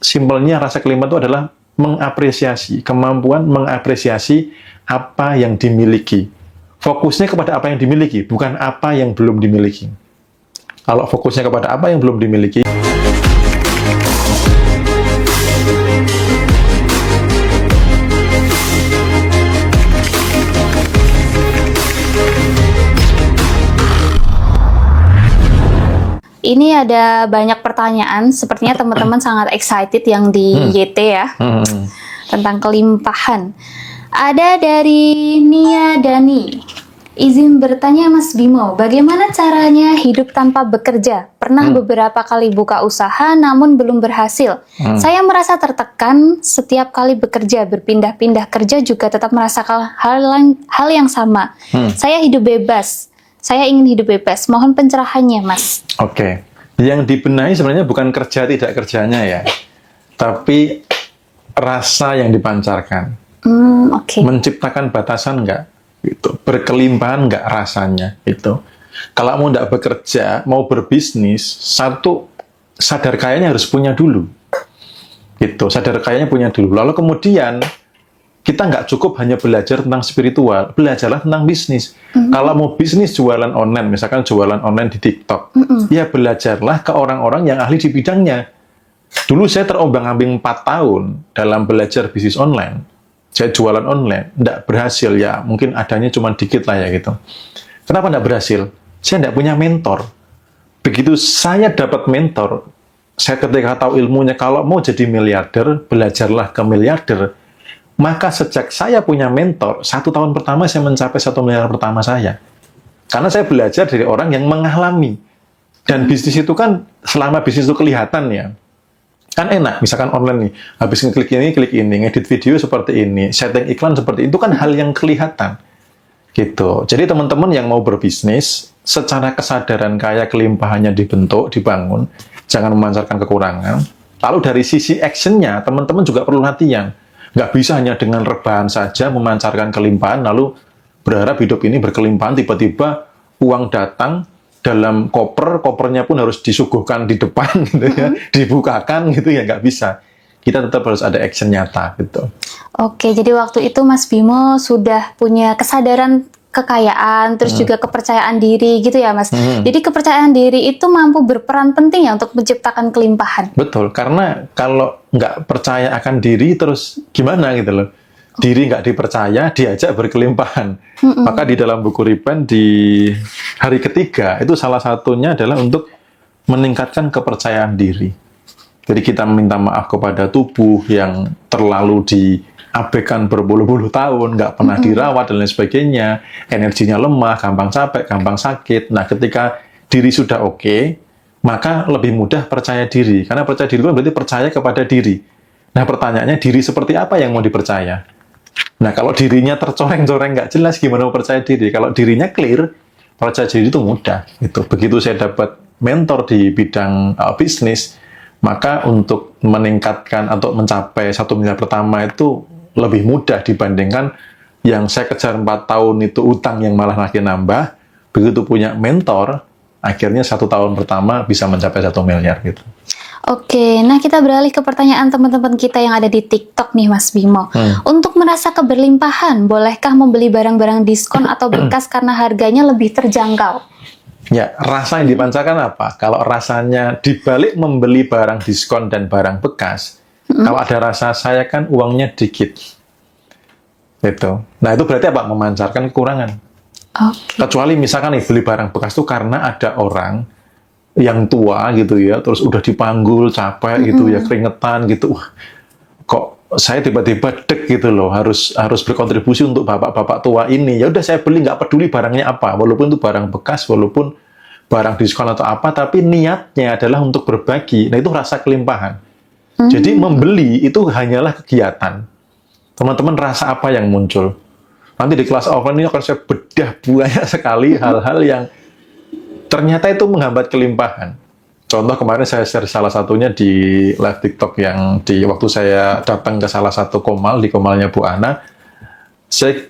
simpelnya rasa kelimpahan itu adalah mengapresiasi, kemampuan mengapresiasi apa yang dimiliki. Fokusnya kepada apa yang dimiliki, bukan apa yang belum dimiliki. Kalau fokusnya kepada apa yang belum dimiliki, ini ada banyak pertanyaan, sepertinya teman-teman sangat excited yang di YT ya, tentang kelimpahan. Ada dari Nia Dani, izin bertanya Mas Bimo, bagaimana caranya hidup tanpa bekerja? Pernah beberapa kali buka usaha namun belum berhasil. Saya merasa tertekan setiap kali bekerja, berpindah-pindah kerja juga tetap merasakan hal yang sama. Saya hidup bebas. Saya ingin hidup bebas. Mohon pencerahannya, Mas. Oke. Yang dibenahi sebenarnya bukan kerja tidak kerjanya ya, tapi rasa yang dipancarkan. Menciptakan batasan enggak? Gitu. Berkelimpahan enggak rasanya? Itu. Kalau mau enggak bekerja, mau berbisnis, satu sadar kayanya harus punya dulu. Gitu. Sadar kayanya punya dulu. Lalu kemudian kita nggak cukup hanya belajar tentang spiritual, belajarlah tentang bisnis. Kalau mau bisnis jualan online, misalkan jualan online di TikTok, ya belajarlah ke orang-orang yang ahli di bidangnya. Dulu saya terombang-ambing 4 tahun dalam belajar bisnis online. Saya jualan online, nggak berhasil ya, mungkin adanya cuma dikit lah ya gitu. Kenapa nggak berhasil? Saya nggak punya mentor. Begitu saya dapat mentor, saya ketika tahu ilmunya, kalau mau jadi miliarder, belajarlah ke miliarder. Maka sejak saya punya mentor, 1 tahun pertama saya mencapai 1 miliar pertama saya. Karena saya belajar dari orang yang mengalami. Dan bisnis itu kan, selama bisnis itu kelihatan ya, kan enak, misalkan online nih, habis ngeklik ini, ngedit video seperti ini, setting iklan seperti itu kan hal yang kelihatan. Gitu. Jadi teman-teman yang mau berbisnis, secara kesadaran kaya kelimpahannya dibentuk, dibangun, jangan memancarkan kekurangan. Lalu dari sisi actionnya, teman-teman juga perlu latihan. Nggak bisa hanya dengan rebahan saja memancarkan kelimpahan, lalu berharap hidup ini berkelimpahan, tiba-tiba uang datang dalam kopernya pun harus disuguhkan di depan, gitu ya, dibukakan, gitu ya, nggak bisa. Kita tetap harus ada action nyata, gitu. Oke, jadi waktu itu Mas Bimo sudah punya kesadaran kekayaan, terus juga kepercayaan diri, gitu ya, Mas. Jadi kepercayaan diri itu mampu berperan penting ya untuk menciptakan kelimpahan. Betul, karena kalau nggak percaya akan diri, terus gimana gitu loh. Diri nggak dipercaya, diajak berkelimpahan. Maka di dalam buku Repent di hari ketiga, itu salah satunya adalah untuk meningkatkan kepercayaan diri. Jadi kita meminta maaf kepada tubuh yang terlalu diabaikan berpuluh-puluh tahun, nggak pernah dirawat dan lain sebagainya, energinya lemah, gampang capek, gampang sakit. Nah, ketika diri sudah oke, maka lebih mudah percaya diri. Karena percaya diri itu berarti percaya kepada diri. Nah, pertanyaannya, diri seperti apa yang mau dipercaya? Nah, kalau dirinya tercoreng-coreng, nggak jelas gimana mau percaya diri. Kalau dirinya clear, percaya diri itu mudah. Gitu. Begitu saya dapat mentor di bidang bisnis, maka untuk meningkatkan atau mencapai 1 miliar pertama itu lebih mudah dibandingkan yang saya kejar 4 tahun itu utang yang malah makin nambah. Begitu punya mentor, akhirnya 1 tahun pertama bisa mencapai 1 miliar gitu. Oke, nah kita beralih ke pertanyaan teman-teman kita yang ada di TikTok nih Mas Bimo. Untuk merasa keberlimpahan, bolehkah membeli barang-barang diskon atau bekas karena harganya lebih terjangkau? Ya, rasa yang dipancarkan apa? Kalau rasanya dibalik membeli barang diskon dan barang bekas, kalau ada rasa saya kan uangnya dikit. Gitu. Nah, itu berarti apa? Memancarkan kekurangan. Kecuali misalkan nih, beli barang bekas itu karena ada orang yang tua gitu ya, terus udah dipanggul, capek gitu ya, keringetan gitu. Kok saya tiba-tiba dek gitu loh, harus berkontribusi untuk bapak-bapak tua ini. Ya udah saya beli, nggak peduli barangnya apa, walaupun itu barang bekas, walaupun barang diskon atau apa, tapi niatnya adalah untuk berbagi. Nah, itu rasa kelimpahan. Jadi membeli itu hanyalah kegiatan. Teman-teman rasa apa yang muncul? Nanti di kelas offline ini akan saya bedah banyak sekali hal-hal yang ternyata itu menghambat kelimpahan. Contoh kemarin saya share salah satunya di live TikTok yang di waktu saya datang ke salah satu komal, di komalnya Bu Ana, saya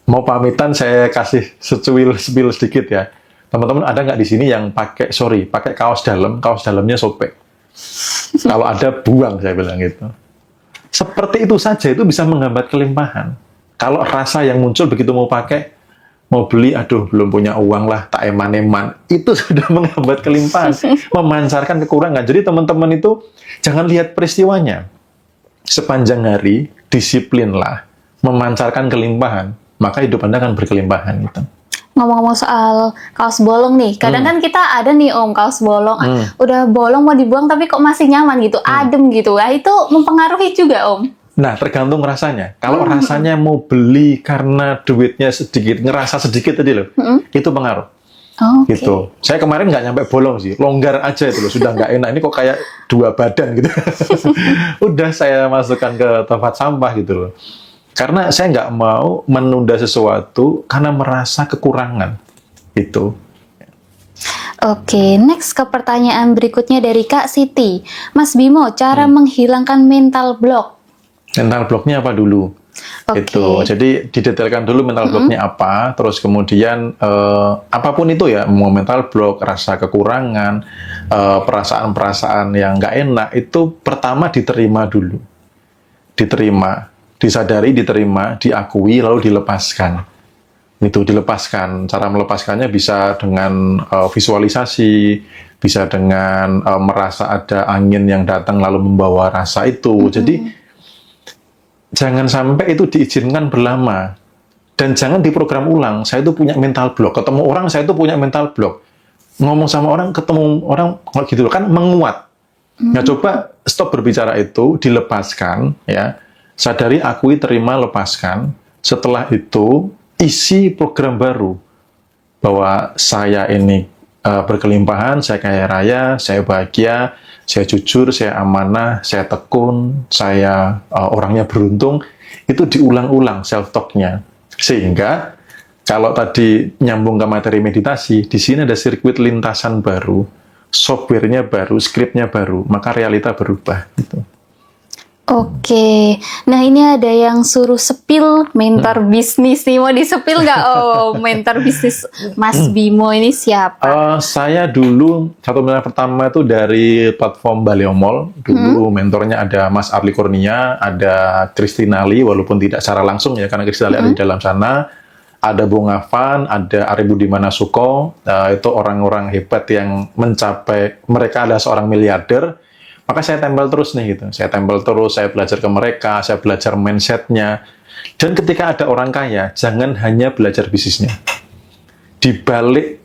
mau pamitan, saya kasih spill sedikit ya. Teman-teman ada nggak di sini yang pakai kaos dalamnya sobek? Kalau ada, buang, saya bilang gitu. Seperti itu saja, itu bisa menghambat kelimpahan. Kalau rasa yang muncul begitu mau pakai, mau beli, aduh belum punya uang lah, tak eman-eman, itu sudah menghambat kelimpahan, memancarkan kekurangan. Jadi teman-teman itu jangan lihat peristiwanya. Sepanjang hari, disiplinlah, memancarkan kelimpahan, maka hidup Anda akan berkelimpahan gitu. Ngomong-ngomong soal kaos bolong nih, kadang kan kita ada nih Om, kaos bolong, udah bolong mau dibuang tapi kok masih nyaman gitu, adem gitu. Nah, itu mempengaruhi juga Om? Nah, tergantung rasanya. Kalau rasanya mau beli karena duitnya sedikit, ngerasa sedikit tadi loh, itu pengaruh. Okay. Gitu. Saya kemarin nggak nyampe bolong sih, longgar aja itu loh, sudah nggak enak. Ini kok kayak 2 badan gitu. Udah saya masukkan ke tempat sampah gitu loh. Karena saya nggak mau menunda sesuatu karena merasa kekurangan. Itu. Oke, next ke pertanyaan berikutnya dari Kak Siti. Mas Bimo, cara menghilangkan mental block. Mental blocknya apa dulu? Itu. Jadi didetailkan dulu mental blocknya apa, terus kemudian apapun itu ya, mau mental block, rasa kekurangan, perasaan-perasaan yang nggak enak, itu pertama diterima dulu. Diterima. Disadari, diterima, diakui, lalu dilepaskan. Itu dilepaskan. Cara melepaskannya bisa dengan visualisasi, bisa dengan merasa ada angin yang datang lalu membawa rasa itu. Jadi jangan sampai itu diizinkan berlama. Dan jangan diprogram ulang. Saya itu punya mental block. Ketemu orang, saya itu punya mental block. Ngomong sama orang, ketemu orang gitu kan menguat. Nah, coba stop berbicara itu, dilepaskan ya. Sadari, akui, terima, lepaskan. Setelah itu, isi program baru. Bahwa saya ini berkelimpahan, saya kaya raya, saya bahagia, saya jujur, saya amanah, saya tekun, saya orangnya beruntung. Itu diulang-ulang self-talk-nya. Sehingga, kalau tadi nyambung ke materi meditasi, di sini ada sirkuit lintasan baru, software-nya baru, skripnya baru, maka realita berubah. Gitu. Oke, nah ini ada yang suruh sepil mentor bisnis nih, mau disepil nggak mentor bisnis Mas Bimo ini siapa? Saya dulu, satu mentor pertama itu dari platform Baliomall, dulu mentornya ada Mas Arli Kurnia, ada Christina Lee, walaupun tidak secara langsung ya, karena Christina Lee ada di dalam sana, ada Bung Afan, ada Ari Budiman Suko, itu orang-orang hebat yang mencapai, mereka adalah seorang miliarder. Maka saya tempel terus nih gitu. Saya tempel terus, saya belajar ke mereka, saya belajar mindset-nya. Dan ketika ada orang kaya, jangan hanya belajar bisnisnya. Di balik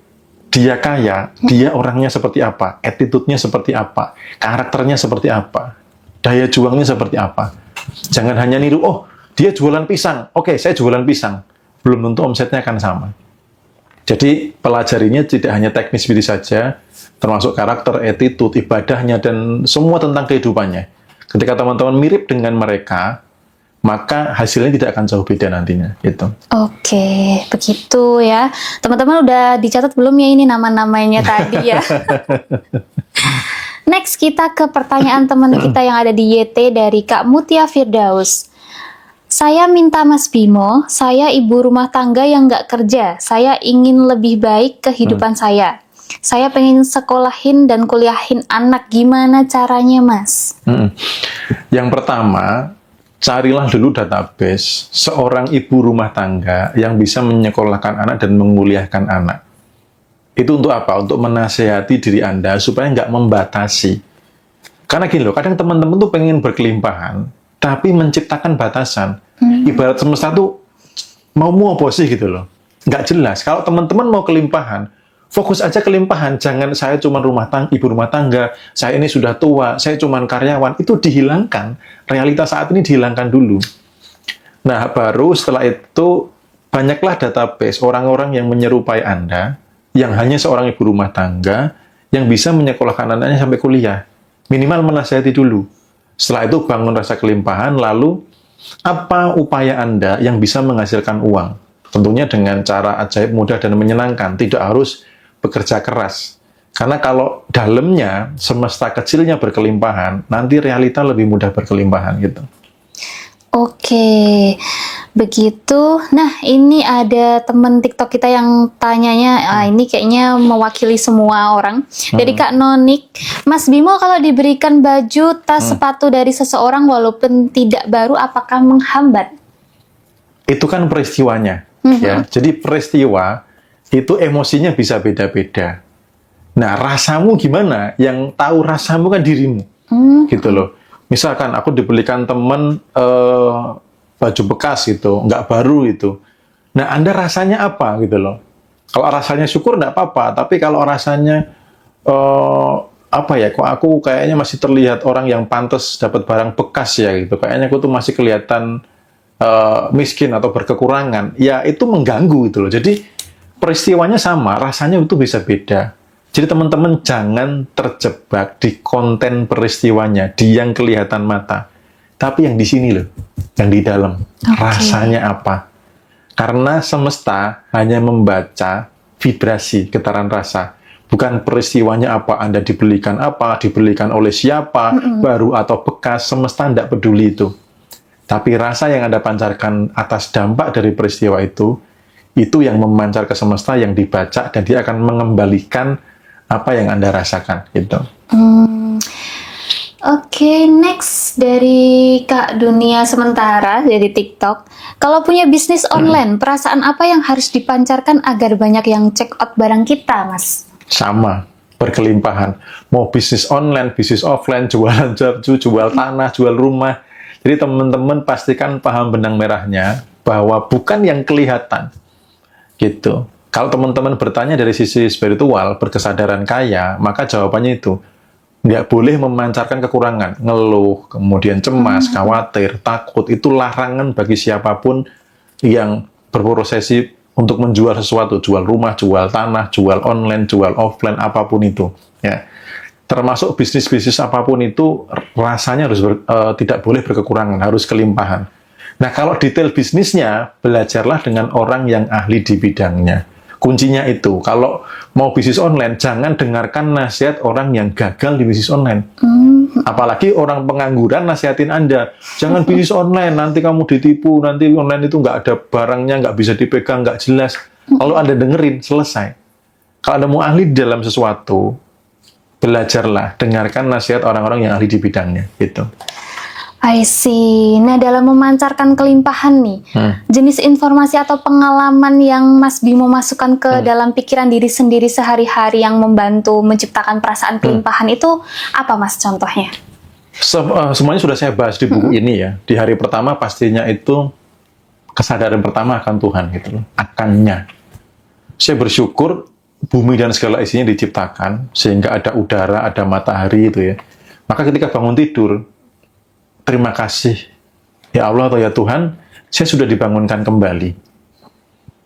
dia kaya, dia orangnya seperti apa, attitude-nya seperti apa, karakternya seperti apa, daya juangnya seperti apa. Jangan hanya niru, oh dia jualan pisang, oke saya jualan pisang. Belum tentu omsetnya akan sama. Jadi pelajarinya tidak hanya teknis bisnis saja, termasuk karakter, attitude, ibadahnya, dan semua tentang kehidupannya. Ketika teman-teman mirip dengan mereka, maka hasilnya tidak akan jauh beda nantinya. Gitu. Oke, begitu ya. Teman-teman udah dicatat belum ya ini nama-namanya tadi ya? Next, kita ke pertanyaan teman kita yang ada di YT dari Kak Mutia Firdaus. Saya minta Mas Bimo, saya ibu rumah tangga yang nggak kerja. Saya ingin lebih baik kehidupan saya. Saya pengen sekolahin dan kuliahin anak. Gimana caranya, Mas? Yang pertama, carilah dulu database seorang ibu rumah tangga yang bisa menyekolahkan anak dan menguliahkan anak. Itu untuk apa? Untuk menasehati diri Anda supaya nggak membatasi. Karena gini loh, kadang teman-teman tuh pengen berkelimpahan, tapi menciptakan batasan. Ibarat semesta tuh mau apa sih gitu loh. Nggak jelas. Kalau teman-teman mau kelimpahan, fokus aja kelimpahan. Jangan saya cuma ibu rumah tangga, saya ini sudah tua, saya cuma karyawan. Itu dihilangkan. Realitas saat ini dihilangkan dulu. Nah, baru setelah itu, banyaklah database orang-orang yang menyerupai Anda, yang hanya seorang ibu rumah tangga, yang bisa menyekolahkan anaknya sampai kuliah. Minimal menasihati dulu. Setelah itu bangun rasa kelimpahan, lalu apa upaya Anda yang bisa menghasilkan uang? Tentunya dengan cara ajaib, mudah, dan menyenangkan. Tidak harus bekerja keras. Karena kalau dalamnya, semesta kecilnya berkelimpahan, nanti realita lebih mudah berkelimpahan gitu. Oke, Begitu. Nah, ini ada teman TikTok kita yang tanyanya, ini kayaknya mewakili semua orang. Dari Kak Nonik, Mas Bimo kalau diberikan baju, tas, sepatu dari seseorang walaupun tidak baru, apakah menghambat? Itu kan peristiwanya, ya. Jadi peristiwa itu emosinya bisa beda-beda. Nah, rasamu gimana? Yang tahu rasamu kan dirimu, gitu loh. Misalkan aku dibelikan temen baju bekas gitu, nggak baru itu. Nah, Anda rasanya apa gitu loh? Kalau rasanya syukur nggak apa-apa, tapi kalau rasanya apa ya? Kok aku kayaknya masih terlihat orang yang pantas dapat barang bekas ya gitu. Kayaknya aku tuh masih kelihatan miskin atau berkekurangan. Ya itu mengganggu gitu loh. Jadi peristiwanya sama, rasanya itu bisa beda. Jadi teman-teman jangan terjebak di konten peristiwanya, di yang kelihatan mata. Tapi yang di sini loh, yang di dalam. Rasanya apa? Karena semesta hanya membaca vibrasi, getaran rasa. Bukan peristiwanya apa, Anda dibelikan apa, dibelikan oleh siapa, baru atau bekas, semesta tidak peduli itu. Tapi rasa yang Anda pancarkan atas dampak dari peristiwa itu yang memancar ke semesta, yang dibaca, dan dia akan mengembalikan apa yang Anda rasakan. Gitu. Oke, next dari Kak Dunia Sementara dari TikTok. Kalau punya bisnis online, perasaan apa yang harus dipancarkan agar banyak yang check out barang kita, Mas? Sama, berkelimpahan. Mau bisnis online, bisnis offline, jualan baju, jual tanah, jual rumah. Jadi teman-teman pastikan paham benang merahnya bahwa bukan yang kelihatan. Gitu. Kalau teman-teman bertanya dari sisi spiritual, berkesadaran kaya, maka jawabannya itu. Nggak boleh memancarkan kekurangan, ngeluh, kemudian cemas, khawatir, takut. Itu larangan bagi siapapun yang berprosesi untuk menjual sesuatu, jual rumah, jual tanah, jual online, jual offline, apapun itu. Ya. Termasuk bisnis-bisnis apapun itu, rasanya harus tidak boleh berkekurangan, harus kelimpahan. Nah, kalau detail bisnisnya, belajarlah dengan orang yang ahli di bidangnya. Kuncinya itu, kalau mau bisnis online, jangan dengarkan nasihat orang yang gagal di bisnis online. Apalagi orang pengangguran nasihatin Anda, jangan bisnis online, nanti kamu ditipu, nanti online itu nggak ada barangnya, nggak bisa dipegang, nggak jelas. Kalau Anda dengerin, selesai. Kalau Anda mau ahli di dalam sesuatu, belajarlah, dengarkan nasihat orang-orang yang ahli di bidangnya. Gitu. I see. Nah, dalam memancarkan kelimpahan nih, jenis informasi atau pengalaman yang Mas Bimo masukkan ke dalam pikiran diri sendiri sehari-hari yang membantu menciptakan perasaan kelimpahan itu apa, Mas, contohnya? Semuanya sudah saya bahas di buku ini ya. Di hari pertama pastinya itu kesadaran pertama akan Tuhan gitu loh. Akannya. Saya bersyukur bumi dan segala isinya diciptakan sehingga ada udara, ada matahari itu ya. Maka ketika bangun tidur, terima kasih, ya Allah atau ya Tuhan, saya sudah dibangunkan kembali.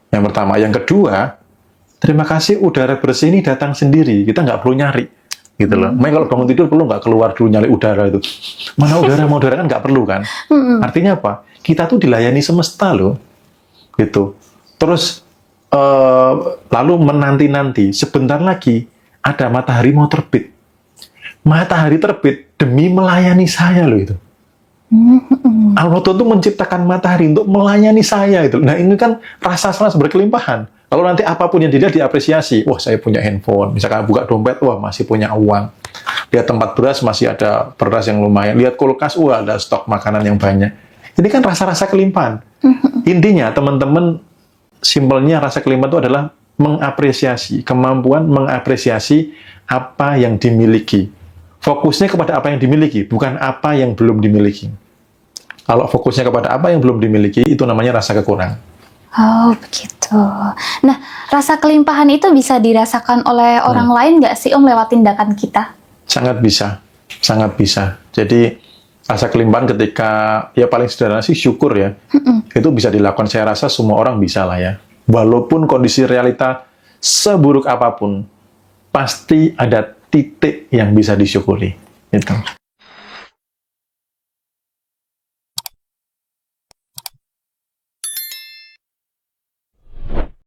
Yang pertama. Yang kedua, terima kasih udara bersih ini datang sendiri. Kita nggak perlu nyari. Gitu loh. Makanya kalau bangun tidur perlu nggak keluar dulu nyari udara itu. Mana udara, mau udara kan nggak perlu kan. Artinya apa? Kita tuh dilayani semesta loh. Gitu. Terus, lalu menanti-nanti, sebentar lagi ada matahari mau terbit. Matahari terbit demi melayani saya loh itu. Allah itu menciptakan matahari untuk melayani saya itu. Nah ini kan rasa salah berkelimpahan. Kalau nanti apapun yang dilihat diapresiasi, wah saya punya handphone, misalkan buka dompet, wah masih punya uang. Lihat tempat beras masih ada beras yang lumayan. Lihat kulkas, wah ada stok makanan yang banyak. Ini kan rasa-rasa kelimpahan. Intinya teman-teman, simpelnya rasa kelimpahan itu adalah mengapresiasi, kemampuan mengapresiasi apa yang dimiliki. Fokusnya kepada apa yang dimiliki, bukan apa yang belum dimiliki. Kalau fokusnya kepada apa yang belum dimiliki, itu namanya rasa kekurangan. Oh, begitu. Nah, rasa kelimpahan itu bisa dirasakan oleh orang lain nggak sih, Om, lewat tindakan kita? Sangat bisa. Sangat bisa. Jadi, rasa kelimpahan ketika, ya paling sederhana sih syukur ya. Itu bisa dilakukan, saya rasa semua orang bisa lah ya. Walaupun kondisi realita seburuk apapun, pasti ada titik yang bisa disyukuri. Gitu.